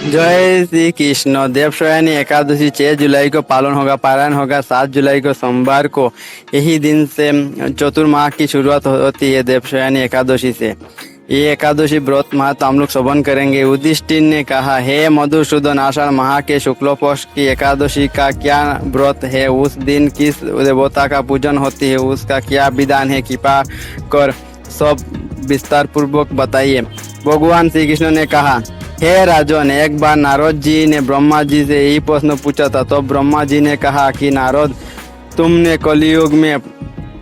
जय श्री कृष्ण। देवशयनी एकादशी 6 जुलाई को पालन होगा। पारायण होगा 7 जुलाई को सोमवार को। यही दिन से चतुर्माह की शुरुआत होती है देवशयनी एकादशी से। ये एकादशी व्रत महत्व हम लोग श्रवण करेंगे। युधिष्ठिर ने कहा, हे मधुसूदन, आषाढ़ माह के शुक्ल पक्ष की एकादशी का क्या व्रत है? उस दिन किस देवता का पूजन होती है? उसका क्या विधान है? कृपा कर सब विस्तार पूर्वक बताइए। भगवान श्री कृष्ण ने कहा, हे राजन, एक बार नारद जी ने ब्रह्मा जी से यही प्रश्न पूछा था। तो ब्रह्मा जी ने कहा कि नारद, तुमने कलयुग में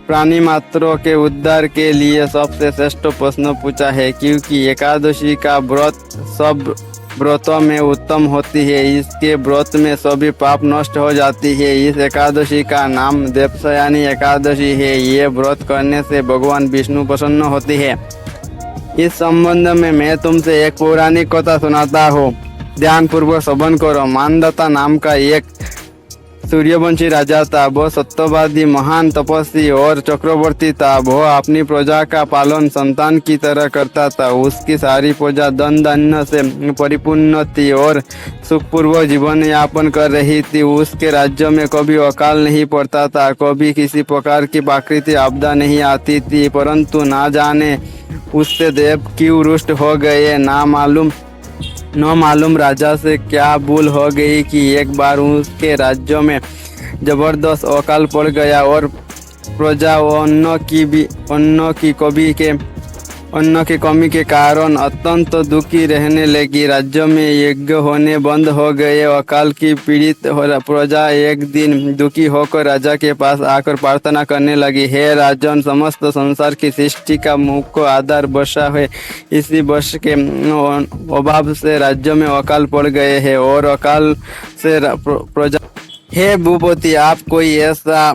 प्राणी मात्रों के उद्धार के लिए सबसे श्रेष्ठ प्रश्न पूछा है, क्योंकि एकादशी का व्रत सब व्रतों में उत्तम होती है। इसके व्रत में सभी पाप नष्ट हो जाती है। इस एकादशी का नाम देवशयनी एकादशी है। ये व्रत करने से भगवान विष्णु प्रसन्न होते हैं। इस संबंध में मैं तुमसे एक पौराणिक कथा सुनाता हूँ, ध्यान पूर्वक श्रवण करो। मानदाता नाम का एक सूर्यवंशी राजा था। वो सत्यवादी, महान तपस्वी और चक्रवर्ती था। वो अपनी प्रजा का पालन संतान की तरह करता था। उसकी सारी प्रजा धन धान्य से परिपूर्ण थी और सुखपूर्वक जीवन यापन कर रही थी। उसके राज्य में कभी अकाल नहीं पड़ता था, कभी किसी प्रकार की प्राकृतिक आपदा नहीं आती थी। परंतु ना जाने उससे देव क्यों रुष्ट हो गए। न मालूम राजा से क्या भूल हो गई कि एक बार उसके राज्य में जबरदस्त अकाल पड़ गया और प्रजा अन्न की कमी के कारण अत्यंत दुखी रहने लगी। राज्य में यज्ञ होने बंद हो गए। अकाल की पीड़ित प्रजा एक दिन दुखी होकर राजा के पास आकर प्रार्थना करने लगी, हे राजन, समस्त संसार की सृष्टि का मुख्य आधार वर्षा है। इसी वर्ष के अभाव से राज्य में अकाल पड़ गए हैं और अकाल से प्रजा, हे भूपति, आप कोई ऐसा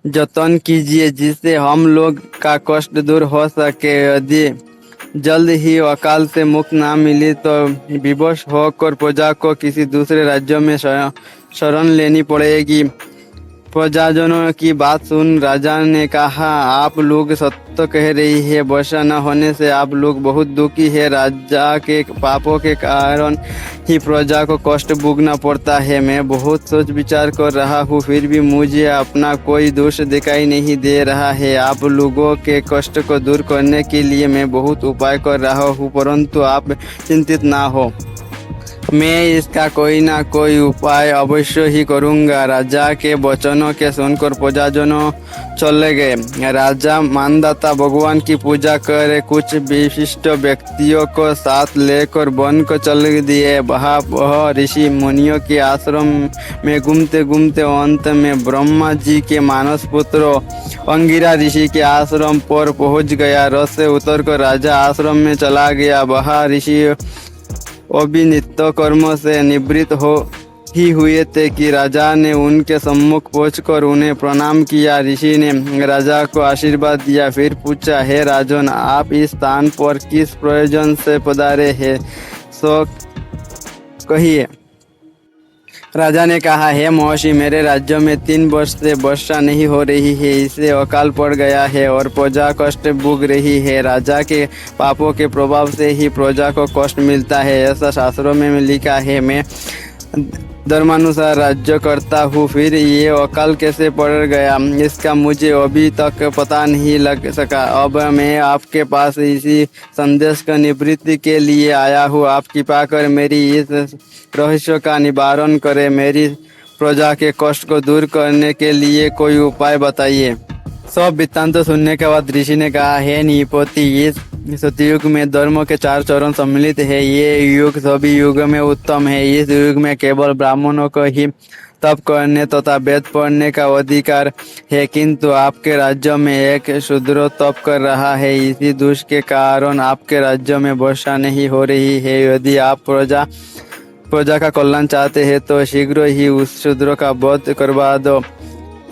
जतन कीजिए जिससे हम लोग का कष्ट दूर हो सके। यदि जल्द ही अकाल से मुक्ति ना मिली तो विवश होकर प्रजा को किसी दूसरे राज्य में शरण लेनी पड़ेगी। प्रजाजनों की बात सुन राजा ने कहा, आप लोग सत्य कह रही है। वर्षा न होने से आप लोग बहुत दुखी है। राजा के पापों के कारण ही प्रजा को कष्ट भोगना पड़ता है। मैं बहुत सोच विचार कर रहा हूँ, फिर भी मुझे अपना कोई दोष दिखाई नहीं दे रहा है। आप लोगों के कष्ट को दूर करने के लिए मैं बहुत उपाय कर रहा हूँ, परंतु आप चिंतित ना हो, मैं इसका कोई ना कोई उपाय अवश्य ही करूंगा। राजा के वचनों के सुनकर प्रजाजनों चले गए। राजा मानदाता भगवान की पूजा कर कुछ विशिष्ट व्यक्तियों को साथ लेकर वन को चल दिए। वह ऋषि मुनियों के आश्रम में घूमते घूमते अंत में ब्रह्मा जी के मानस पुत्र अंगिरा ऋषि के आश्रम पर पहुंच गया। रथ से उतरकर राजा आश्रम में चला गया। वह ऋषि अभी नित्य कर्म से निवृत्त हो ही हुए थे कि राजा ने उनके सम्मुख पहुंचकर उन्हें प्रणाम किया। ऋषि ने राजा को आशीर्वाद दिया, फिर पूछा, हे राजन, आप इस स्थान पर किस प्रयोजन से पधारे हैं, सो कहिए। राजा ने कहा, हे महर्षि, मेरे राज्य में 3 वर्ष से वर्षा नहीं हो रही है। इससे अकाल पड़ गया है और प्रजा कष्ट भोग रही है। राजा के पापों के प्रभाव से ही प्रजा को कष्ट मिलता है, ऐसा शास्त्रों में लिखा है। मैं धर्मानुसार राज्य करता हूँ, फिर ये अकाल कैसे पड़ गया, इसका मुझे अभी तक पता नहीं लग सका। अब मैं आपके पास इसी संदेश का निवृत्ति के लिए आया हूँ। आप कृपा कर मेरी इस रहस्य का निवारण करें। मेरी प्रजा के कष्ट को दूर करने के लिए कोई उपाय बताइए। सब वृत्तांत सुनने के बाद ऋषि ने कहा, हे नृपति, इस सतयुग में धर्म के 4 चरण सम्मिलित है। ये युग सभी युग में उत्तम है। इस युग में केवल ब्राह्मणों को ही तप करने तथा वेद पढ़ने का अधिकार है, किंतु आपके राज्य में एक शूद्र तप कर रहा है। इसी दोष के कारण आपके राज्य में वर्षा नहीं हो रही है। यदि आप प्रजा का कल्याण चाहते हैं तो शीघ्र ही उस शूद्र का वध करवा दो।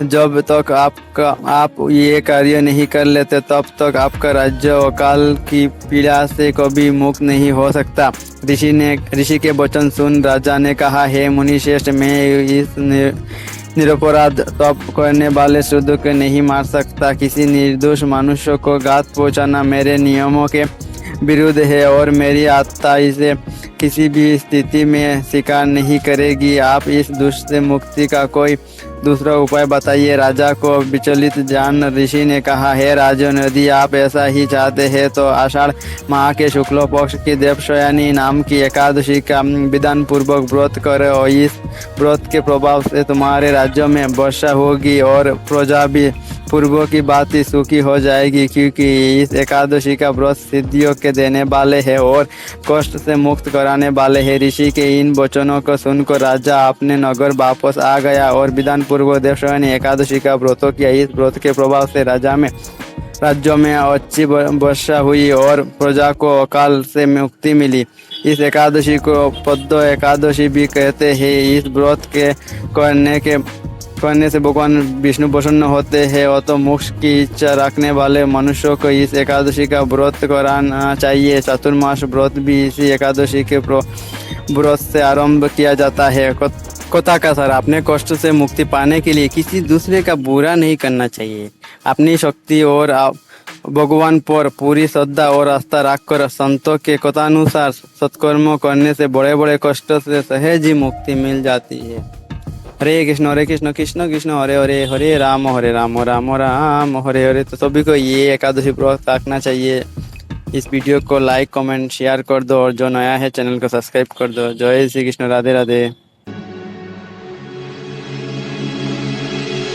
जब तक आप ये कार्य नहीं कर लेते तब तक आपका राज्य अकाल की पीड़ा से कभी मुक्त नहीं हो सकता। ऋषि के वचन सुन राजा ने कहा, हे मुनिश्रेष्ठ, मैं इस निरपराध तप करने वाले शूद्र को नहीं मार सकता। किसी निर्दोष मनुष्य को घात पहुंचाना मेरे नियमों के विरुद्ध है और मेरी आत्मा इसे किसी भी स्थिति में स्वीकार नहीं करेगी। आप इस दुष्ट से मुक्ति का कोई दूसरा उपाय बताइए। राजा को विचलित जान ऋषि ने कहा, हे राजन, यदि आप ऐसा ही चाहते हैं तो आषाढ़ माह के शुक्ल पक्ष की देवशयनी नाम की एकादशी का विधान पूर्वक व्रत करो और इस व्रत के प्रभाव से तुम्हारे राज्यों में वर्षा होगी और प्रजा भी पूर्वों की बात ही सुखी हो जाएगी, क्योंकि इस एकादशी का व्रत सिद्धियों के देने वाले हैं और कष्ट से मुक्त कराने वाले हैं। ऋषि के इन वचनों को सुनकर राजा अपने नगर वापस आ गया और विधान पूर्वक देवशयनी एकादशी का व्रत किया। इस व्रत के प्रभाव से राज्यों में अच्छी वर्षा हुई और प्रजा को अकाल से मुक्ति मिली। इस एकादशी को पद्दो एकादशी भी कहते हैं। इस व्रत के करने से भगवान विष्णु प्रसन्न होते हैं और तो मोक्ष की इच्छा रखने वाले मनुष्यों को इस एकादशी का व्रत कराना चाहिए। चातुर्मास व्रत भी इसी एकादशी के व्रत से आरंभ किया जाता है। कथा का सर, अपने कष्ट से मुक्ति पाने के लिए किसी दूसरे का बुरा नहीं करना चाहिए। अपनी शक्ति और भगवान पर पूरी श्रद्धा और आस्था रखकर संतों के कथानुसार सत्कर्म करने से बड़े बड़े कष्टों से सहज ही मुक्ति मिल जाती है। हरे कृष्ण कृष्ण कृष्ण हरे हरे, हरे राम राम राम हरे हरे। तो सभी को ये एकादशी व्रत रखना चाहिए। इस वीडियो को लाइक कमेंट शेयर कर दो और जो नया है चैनल को सब्सक्राइब कर दो। जय श्री कृष्ण, राधे राधे।